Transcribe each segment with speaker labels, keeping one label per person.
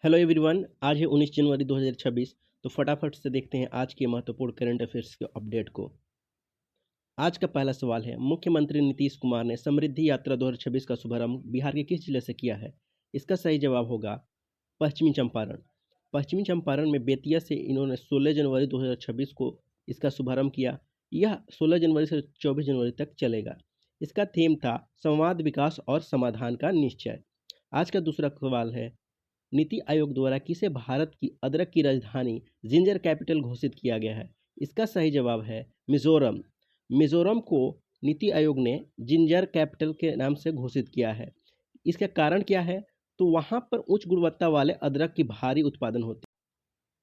Speaker 1: Hello everyone. आज है 19 जनवरी 2026। तो फटाफट से देखते हैं आज के महत्वपूर्ण करंट अफेयर्स के अपडेट को। आज का पहला सवाल है, मुख्यमंत्री नीतीश कुमार ने समृद्धि यात्रा 2026 का शुभारंभ बिहार के किस जिले से किया है? इसका सही जवाब होगा पश्चिमी चंपारण। पश्चिमी चंपारण में बेतिया से इन्होंने 16 जनवरी 2026 को इसका शुभारंभ किया। यह 16 जनवरी से 24 जनवरी तक चलेगा। इसका थीम था संवाद, विकास और समाधान का निश्चय। आज का दूसरा सवाल है, नीति आयोग द्वारा किसे भारत की अदरक की राजधानी जिंजर कैपिटल घोषित किया गया है? इसका सही जवाब है मिजोरम। मिजोरम को नीति आयोग ने जिंजर कैपिटल के नाम से घोषित किया है। इसका कारण क्या है? तो वहाँ पर उच्च गुणवत्ता वाले अदरक की भारी उत्पादन होती है।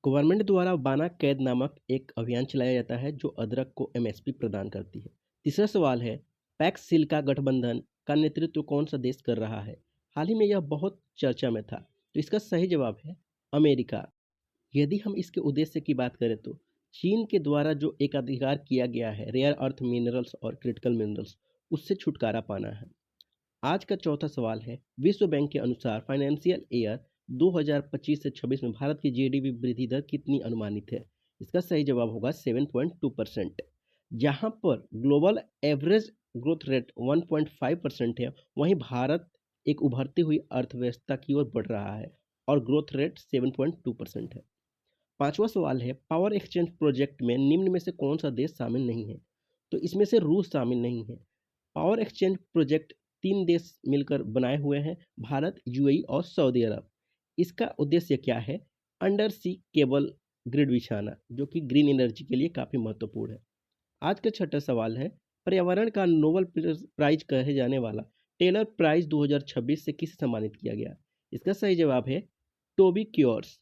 Speaker 1: गवर्नमेंट द्वारा बाना कैद नामक एक अभियान चलाया जाता है जो अदरक को एमएसपी प्रदान करती है। तीसरा सवाल है, पैक्स सिल्का गठबंधन का नेतृत्व कौन सा देश कर रहा है? हाल ही में यह बहुत चर्चा में था, तो इसका सही जवाब है अमेरिका। यदि हम इसके उद्देश्य की बात करें तो चीन के द्वारा जो एकाधिकार किया गया है रेयर अर्थ मिनरल्स और क्रिटिकल मिनरल्स, उससे छुटकारा पाना है। आज का चौथा सवाल है, विश्व बैंक के अनुसार फाइनेंशियल ईयर 2025 से 26 में भारत की जीडीपी वृद्धि दर कितनी अनुमानित है? इसका सही जवाब होगा 7.2%। जहां पर ग्लोबल एवरेज ग्रोथ रेट 1.5% है, वहीं भारत एक उभरती हुई अर्थव्यवस्था की ओर बढ़ रहा है और ग्रोथ रेट 7.2% है। पांचवा सवाल है, पावर एक्सचेंज प्रोजेक्ट में निम्न में से कौन सा देश शामिल नहीं है? तो इसमें से रूस शामिल नहीं है। पावर एक्सचेंज प्रोजेक्ट तीन देश मिलकर बनाए हुए हैं, भारत, यूएई और सऊदी अरब। इसका उद्देश्य क्या है? अंडर सी केबल ग्रिड बिछाना, जो कि ग्रीन एनर्जी के लिए काफ़ी महत्वपूर्ण है। आज का छठा सवाल है, पर्यावरण का नोबेल प्राइज कहे जाने वाला टेलर प्राइज 2026 से किसे सम्मानित किया गया? इसका सही जवाब है टोबी क्योर्स।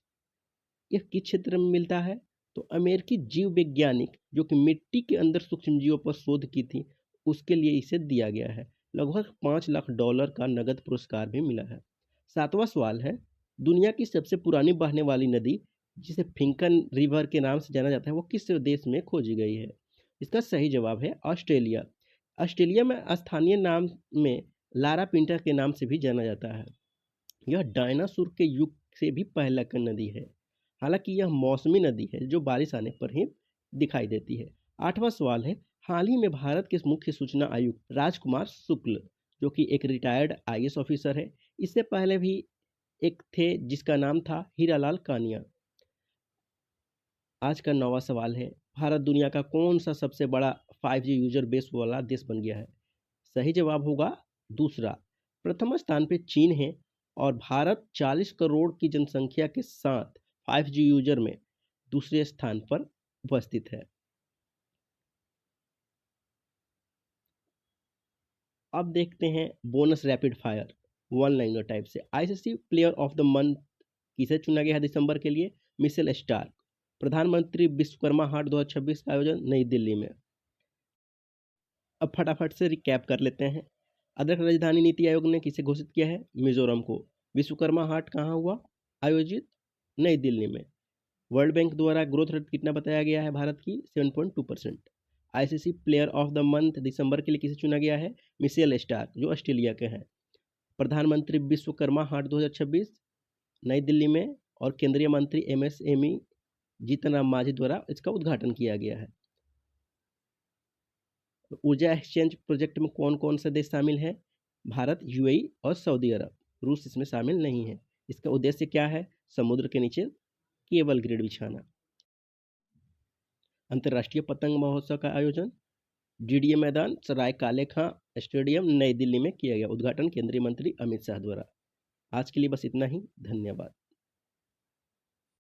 Speaker 1: यह किस क्षेत्र में मिलता है? तो अमेरिकी जीव वैज्ञानिक जो कि मिट्टी के अंदर सूक्ष्म जीवों पर शोध की थी, उसके लिए इसे दिया गया है। लगभग $5 लाख का नगद पुरस्कार भी मिला है। सातवां सवाल है, दुनिया की सबसे पुरानी बहने वाली नदी जिसे फिंकन रिवर के नाम से जाना जाता है, वो किस देश में खोजी गई है? इसका सही जवाब है ऑस्ट्रेलिया। ऑस्ट्रेलिया में स्थानीय नाम में लारा पिंटा के नाम से भी जाना जाता है। यह डायनासोर के युग से भी पहले की नदी है। हालांकि यह मौसमी नदी है जो बारिश आने पर ही दिखाई देती है। आठवां सवाल है, हाल ही में भारत के मुख्य सूचना आयुक्त राजकुमार शुक्ल, जो कि एक रिटायर्ड आईएएस ऑफिसर है, इससे पहले भी एक थे जिसका नाम था हीरालाल कानिया। आज का नौवां सवाल है, भारत दुनिया का कौन सा सबसे बड़ा 5G यूजर बेस वाला देश बन गया है? सही जवाब होगा दूसरा। प्रथम स्थान पे चीन है और भारत 40 करोड़ की जनसंख्या के साथ 5G यूजर में दूसरे स्थान पर उपस्थित है। अब देखते हैं bonus rapid fire one liner type से। ICC player of the month किसे चुना गया है दिसंबर के लिए? Mitchell Starc. प्रधानमंत्री विश्वकर्मा हाट 2026 का आयोजन नई दिल्ली में। अब फटाफट से रिकैप कर लेते हैं। अदरक राजधानी नीति आयोग ने किसे घोषित किया है? मिजोरम को। विश्वकर्मा हाट कहाँ हुआ आयोजित? नई दिल्ली में। वर्ल्ड बैंक द्वारा ग्रोथ रेट कितना बताया गया है भारत की? 7.2%। ICC player of the month दिसंबर के लिए किसे चुना गया है? मिशेल स्टार्क, जो ऑस्ट्रेलिया के हैं। प्रधानमंत्री विश्वकर्मा हाट 2026 नई दिल्ली में और केंद्रीय मंत्री एमएसएमई जीतन राम मांझी द्वारा इसका उद्घाटन किया गया है। ऊर्जा एक्सचेंज प्रोजेक्ट में कौन कौन से देश शामिल हैं? भारत, यूएई और सऊदी अरब। रूस इसमें शामिल नहीं है। इसका उद्देश्य क्या है? समुद्र के नीचे केबल ग्रिड बिछाना। अंतर्राष्ट्रीय पतंग महोत्सव का आयोजन डीडीए मैदान, सराय काले खां स्टेडियम, नई दिल्ली में किया गया। उद्घाटन केंद्रीय मंत्री अमित शाह द्वारा। आज के लिए बस इतना ही। धन्यवाद।